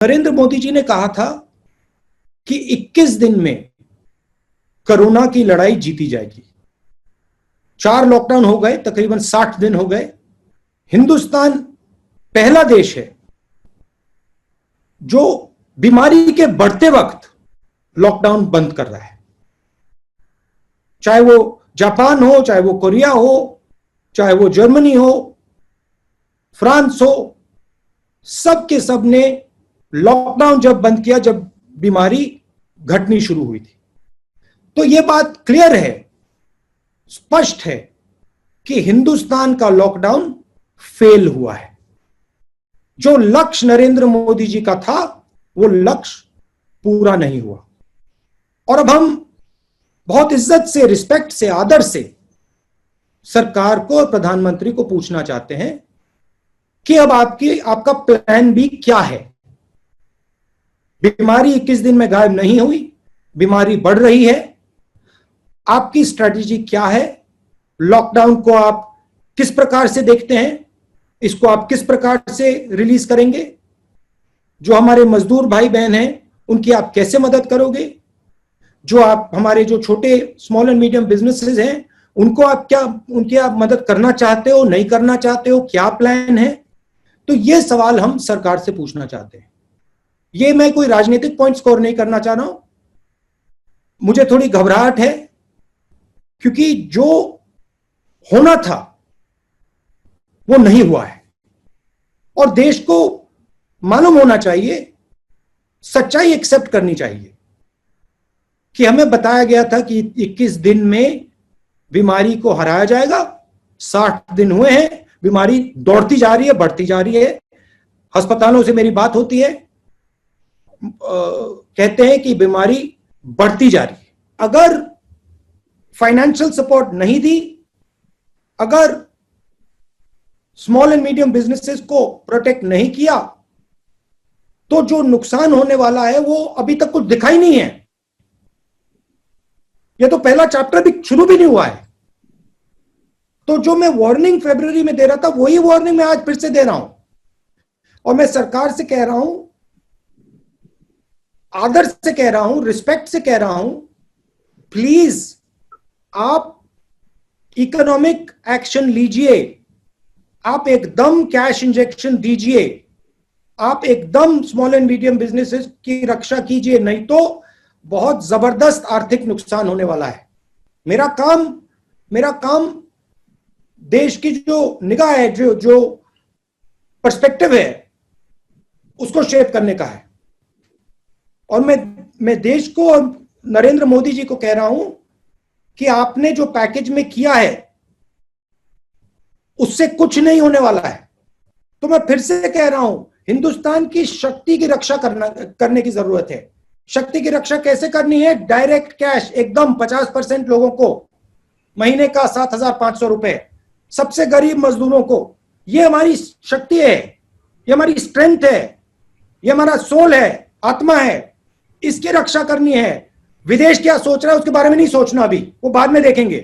नरेंद्र मोदी जी ने कहा था कि 21 दिन में कोरोना की लड़ाई जीती जाएगी। 4 लॉकडाउन हो गए, तकरीबन 60 दिन हो गए। हिंदुस्तान पहला देश है जो बीमारी के बढ़ते वक्त लॉकडाउन बंद कर रहा है। चाहे वो जापान हो, चाहे वो कोरिया हो, चाहे वो जर्मनी हो, फ्रांस हो, सब के सब ने लॉकडाउन जब बंद किया, जब बीमारी घटनी शुरू हुई थी। तो यह बात क्लियर है, स्पष्ट है कि हिंदुस्तान का लॉकडाउन फेल हुआ है। जो लक्ष्य नरेंद्र मोदी जी का था वो लक्ष्य पूरा नहीं हुआ। और अब हम बहुत इज्जत से, रिस्पेक्ट से, आदर से सरकार को और प्रधानमंत्री को पूछना चाहते हैं कि अब आपका प्लान बी क्या है। बीमारी 21 दिन में गायब नहीं हुई, बीमारी बढ़ रही है। आपकी स्ट्रेटेजी क्या है? लॉकडाउन को आप किस प्रकार से देखते हैं? इसको आप किस प्रकार से रिलीज करेंगे? जो हमारे मजदूर भाई बहन हैं उनकी आप कैसे मदद करोगे? जो हमारे जो छोटे स्मॉल एंड मीडियम बिजनेसेस हैं उनको उनकी आप मदद करना चाहते हो, नहीं करना चाहते हो? क्या प्लान है? तो ये सवाल हम सरकार से पूछना चाहते हैं। ये मैं कोई राजनीतिक पॉइंट स्कोर नहीं करना चाह रहा हूं। मुझे थोड़ी घबराहट है क्योंकि जो होना था वो नहीं हुआ है और देश को मालूम होना चाहिए, सच्चाई एक्सेप्ट करनी चाहिए कि हमें बताया गया था कि 21 दिन में बीमारी को हराया जाएगा। 60 दिन हुए हैं, बीमारी दौड़ती जा रही है, बढ़ती जा रही है। अस्पतालों से मेरी बात होती है, कहते हैं कि बीमारी बढ़ती जा रही है। अगर फाइनेंशियल सपोर्ट नहीं दी, अगर स्मॉल एंड मीडियम बिजनेसेस को प्रोटेक्ट नहीं किया, तो जो नुकसान होने वाला है वो अभी तक कुछ दिखाई नहीं है। ये तो पहला चैप्टर भी शुरू भी नहीं हुआ है। तो जो मैं वार्निंग फरवरी में दे रहा था वही वार्निंग मैं आज फिर से दे रहा हूं और मैं सरकार से कह रहा हूं, आदर से कह रहा हूं, रिस्पेक्ट से कह रहा हूं, प्लीज आप इकोनॉमिक एक्शन लीजिए, आप एकदम कैश इंजेक्शन दीजिए, आप एकदम स्मॉल एंड मीडियम बिजनेसेस की रक्षा कीजिए, नहीं तो बहुत जबरदस्त आर्थिक नुकसान होने वाला है। मेरा काम देश की जो निगाह है, जो पर्सपेक्टिव है, उसको शेप करने का है। और मैं देश को और नरेंद्र मोदी जी को कह रहा हूं कि आपने जो पैकेज में किया है उससे कुछ नहीं होने वाला है। तो मैं फिर से कह रहा हूं, हिंदुस्तान की शक्ति की रक्षा करने की जरूरत है। शक्ति की रक्षा कैसे करनी है? डायरेक्ट कैश एकदम 50% लोगों को महीने का 7,500 रुपए, सबसे गरीब मजदूरों को। ये हमारी शक्ति है, ये हमारी स्ट्रेंथ है, ये हमारा सोल है, आत्मा है। इसकी रक्षा करनी है। विदेश क्या सोच रहा है उसके बारे में नहीं सोचना, अभी वो बाद में देखेंगे।